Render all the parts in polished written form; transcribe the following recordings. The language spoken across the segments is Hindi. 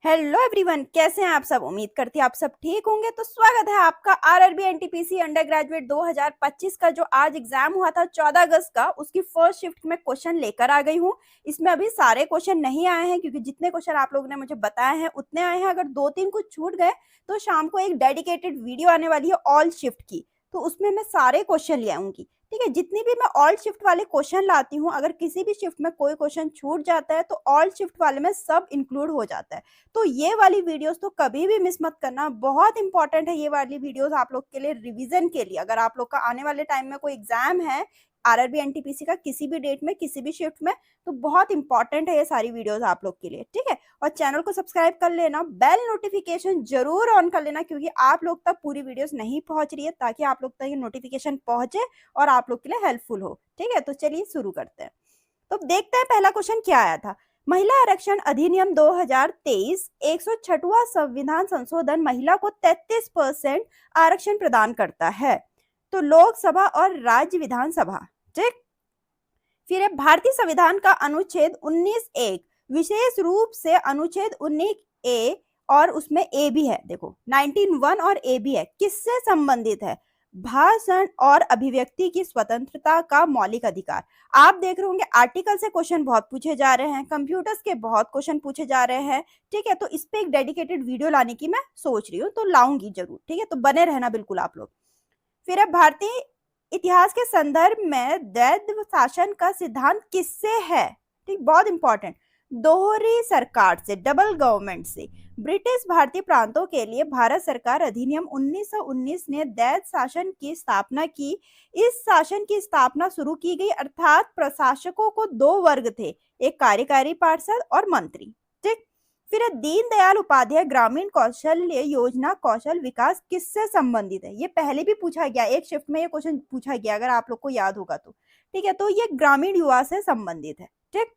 हेलो एवरीवन, कैसे हैं आप सब। उम्मीद करती हूँ आप सब ठीक होंगे। तो स्वागत है आपका आरआरबी एनटीपीसी अंडर ग्रेजुएट 2025 का जो आज एग्जाम हुआ था 14 अगस्त का, उसकी फर्स्ट शिफ्ट में क्वेश्चन लेकर आ गई हूँ। इसमें अभी सारे क्वेश्चन नहीं आए हैं क्योंकि जितने क्वेश्चन आप लोगों ने मुझे बताए हैं उतने आए हैं। अगर 2-3 कुछ छूट गए तो शाम को एक डेडिकेटेड वीडियो आने वाली है ऑल शिफ्ट की, तो उसमें मैं सारे क्वेश्चन ले आऊंगी। ठीक है, जितनी भी मैं ऑल शिफ्ट वाले क्वेश्चन लाती हूँ, अगर किसी भी शिफ्ट में कोई क्वेश्चन छूट जाता है तो ऑल शिफ्ट वाले में सब इंक्लूड हो जाता है। तो ये वाली वीडियोस तो कभी भी मिस मत करना, बहुत इंपॉर्टेंट है ये वाली वीडियोस आप लोग के लिए रिवीजन के लिए। अगर आप लोग का आने वाले टाइम में कोई एग्जाम है आरआरबी एनटीपीसी का किसी भी डेट में किसी भी शिफ्ट में, तो बहुत इंपॉर्टेंट है ये सारी वीडियोस आप लोग के लिए। ठीक है, और चैनल को सब्सक्राइब कर लेना, बेल नोटिफिकेशन जरूर ऑन कर लेना क्योंकि आप लोग तक पूरी वीडियोस नहीं पहुंच रही है, ताकि आप लोग तक ये नोटिफिकेशन पहुंचे और आप लोग के लिए हेल्पफुल हो। ठीक है, तो चलिए शुरू करते हैं। तो देखते हैं पहला क्वेश्चन क्या आया था। महिला आरक्षण अधिनियम 2023 106वां संविधान संशोधन महिला को 33% आरक्षण प्रदान करता है। तो लोकसभा और राज्य विधानसभा। ठीक, फिर है भारतीय संविधान का अनुच्छेद 19(1) विशेष रूप से अनुच्छेद 19(a) और उसमें ए भी है, देखो 19(1) और ए भी है, किससे संबंधित है? भाषण और अभिव्यक्ति की स्वतंत्रता का मौलिक अधिकार। आप देख रहे होंगे आर्टिकल से क्वेश्चन बहुत पूछे जा रहे हैं, कंप्यूटर्स के बहुत क्वेश्चन पूछे जा रहे हैं। ठीक है, तो इस पे एक डेडिकेटेड वीडियो लाने की मैं सोच रही हूँ, तो लाऊंगी जरूर। ठीक है, तो बने रहना बिल्कुल आप लोग। फिर अब भारतीय इतिहास के संदर्भ में द्वैध शासन का सिद्धांत किससे है? ठीक, बहुत इंपॉर्टेंट। दोहरी सरकार से, डबल गवर्नमेंट से। ब्रिटिश भारतीय प्रांतों के लिए भारत सरकार अधिनियम 1919 ने द्वैध शासन की स्थापना की। इस शासन की स्थापना शुरू की गई, अर्थात प्रशासकों को दो वर्ग थे, एक कार्यकारी पार्षद और मंत्री। ठीक, फिर दीनदयाल उपाध्याय ग्रामीण कौशल्य योजना कौशल विकास किससे संबंधित है? ये पहले भी पूछा गया, एक शिफ्ट में ये क्वेश्चन पूछा गया, अगर आप लोग को याद होगा तो। ठीक है, तो ये ग्रामीण युवा से संबंधित है। ठीक,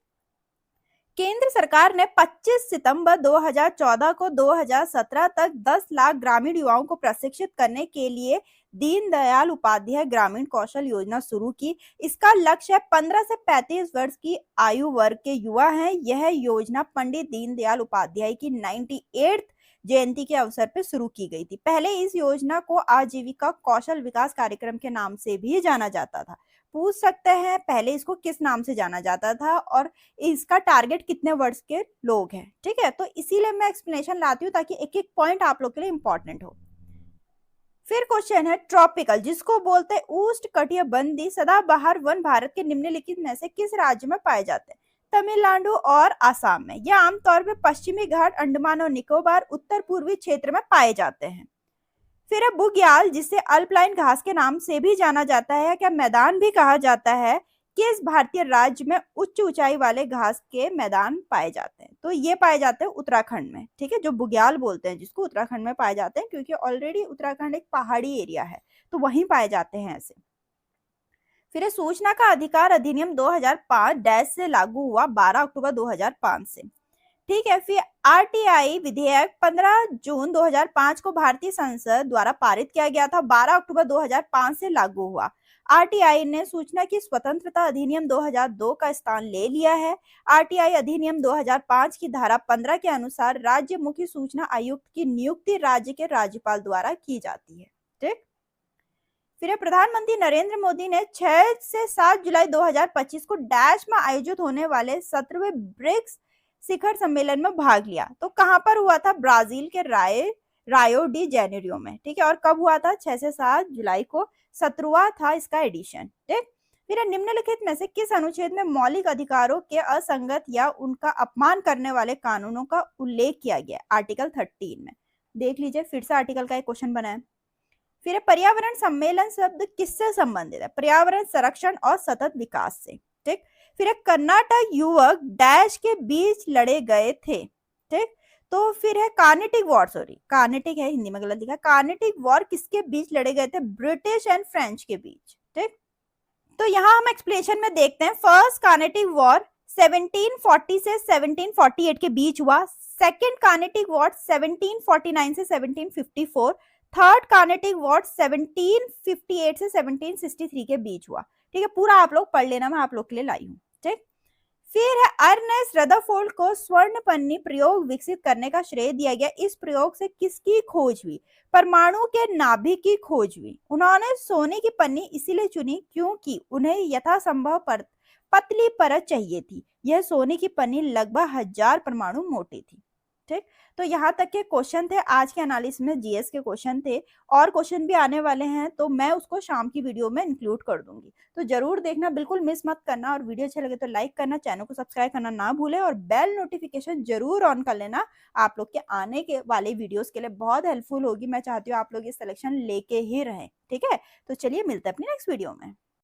केंद्र सरकार ने 25 सितंबर 2014 को 2017 तक 10 लाख ग्रामीण युवाओं को प्रशिक्षित करने के लिए दीनदयाल उपाध्याय ग्रामीण कौशल योजना शुरू की। इसका लक्ष्य 15 से 35 वर्ष की आयु वर्ग के युवा हैं। यह योजना पंडित दीनदयाल उपाध्याय की 98th जयंती के अवसर पर शुरू की गई थी। पहले इस योजना को आजीविका कौशल विकास कार्यक्रम के नाम से भी जाना जाता था। पूछ सकते हैं पहले इसको किस नाम से जाना जाता था और इसका टारगेट कितने वर्ष के लोग हैं। ठीक है, तो इसीलिए मैं एक्सप्लेनेशन लाती हूँ ताकि एक एक पॉइंट आप लोग के लिए इंपॉर्टेंट हो। फिर क्वेश्चन है ट्रॉपिकल, जिसको बोलते हैं उष्णकटिबंधीय सदाबहार वन भारत के निम्नलिखित में से किस राज्य में पाए जाते हैं? तमिलनाडु और आसाम में। यह आमतौर पर पश्चिमी घाट, अंडमान और निकोबार, उत्तर पूर्वी क्षेत्र में पाए जाते हैं। फिर है बुग्याल, जिसे अल्पलाइन घास के नाम से भी जाना जाता है, क्या मैदान भी कहा जाता है, किस भारतीय राज्य में उच्च ऊंचाई वाले घास के मैदान पाए जाते हैं? तो ये पाए जाते हैं उत्तराखंड में। ठीक है, जो बुग्याल बोलते हैं जिसको, उत्तराखंड में पाए जाते हैं क्योंकि ऑलरेडी उत्तराखंड एक पहाड़ी एरिया है, तो वहीं पाए जाते हैं ऐसे। फिर सूचना का अधिकार अधिनियम 2005 डैश से लागू हुआ 12 अक्टूबर 2005 से। ठीक है, फिर आरटीआई विधेयक 15 जून 2005 को भारतीय संसद द्वारा पारित किया गया था, 12 अक्टूबर 2005 से लागू हुआ। आरटीआई ने सूचना की स्वतंत्रता अधिनियम 2002 का स्थान ले लिया है। आरटीआई अधिनियम 2005 की धारा 15 के अनुसार राज्य मुख्य सूचना आयुक्त की नियुक्ति राज्य के राज्यपाल द्वारा की जाती है। ठीक, फिर प्रधानमंत्री नरेंद्र मोदी ने 6 से 7 जुलाई 2025 को डैश में आयोजित होने वाले 17वें ब्रिक्स शिखर सम्मेलन में भाग लिया। तो कहां पर हुआ था? ब्राजील के रायो डी जेनेरियो में। ठीक है, और कब हुआ था? 6 से 7 जुलाई को 17वां था इसका एडिशन। ठीक, फिर निम्नलिखित में से किस अनुच्छेद में मौलिक अधिकारों के असंगत या उनका अपमान करने वाले कानूनों का उल्लेख किया गया? आर्टिकल 13 में। देख लीजिए, फिर से आर्टिकल का एक क्वेश्चन बना है। फिर पर्यावरण सम्मेलन शब्द किससे संबंधित है? पर्यावरण संरक्षण और सतत विकास से। ठीक, फिर कर्नाटक युवक डैश के बीच लड़े गए थे। ठीक, तो फिर है कार्नेटिक वॉर, सॉरी कार्नेटिक है, हिंदी में गलत लिखा। कार्नेटिक वॉर किसके बीच लड़े गए थे? ब्रिटिश एंड फ्रेंच के बीच। ठीक, तो यहाँ हम एक्सप्लेनेशन में देखते हैं। फर्स्ट कार्नेटिक वॉर 1740 से 1748 के बीच हुआ। सेकेंड कार्नेटिक वॉर 1749 से 1754। थर्ड कार्नेटिक वॉर 1758 से 1763 के बीच हुआ। ठीक है, पूरा आप लोग पढ़ लेना, मैं आप लोग के लिए लाई हूँ। ठीक, फिर है अर्नेस्ट रदरफोर्ड को स्वर्ण पन्नी प्रयोग विकसित करने का श्रेय दिया गया। इस प्रयोग से किसकी खोज हुई? परमाणु के नाभिक की खोज हुई। उन्होंने सोने की पन्नी इसीलिए चुनी क्योंकि उन्हें यथासंभव पतली परत चाहिए थी। यह सोने की पन्नी लगभग 1000 परमाणु मोटी थी। ठीक, तो यहाँ तक के क्वेश्चन थे आज के एनालिसिस में, जीएस के क्वेश्चन थे। और क्वेश्चन भी आने वाले हैं तो मैं उसको शाम की वीडियो में इंक्लूड कर दूंगी, तो जरूर देखना, बिल्कुल मिस मत करना। और वीडियो अच्छा लगे तो लाइक करना, चैनल को सब्सक्राइब करना ना भूले और बेल नोटिफिकेशन जरूर ऑन कर लेना। आप लोग के आने के वाले वीडियोस के लिए बहुत हेल्पफुल होगी। मैं चाहती हूँ आप लोग ये सिलेक्शन लेके ही रहें। ठीक है, तो चलिए मिलते हैं अपनी नेक्स्ट वीडियो में।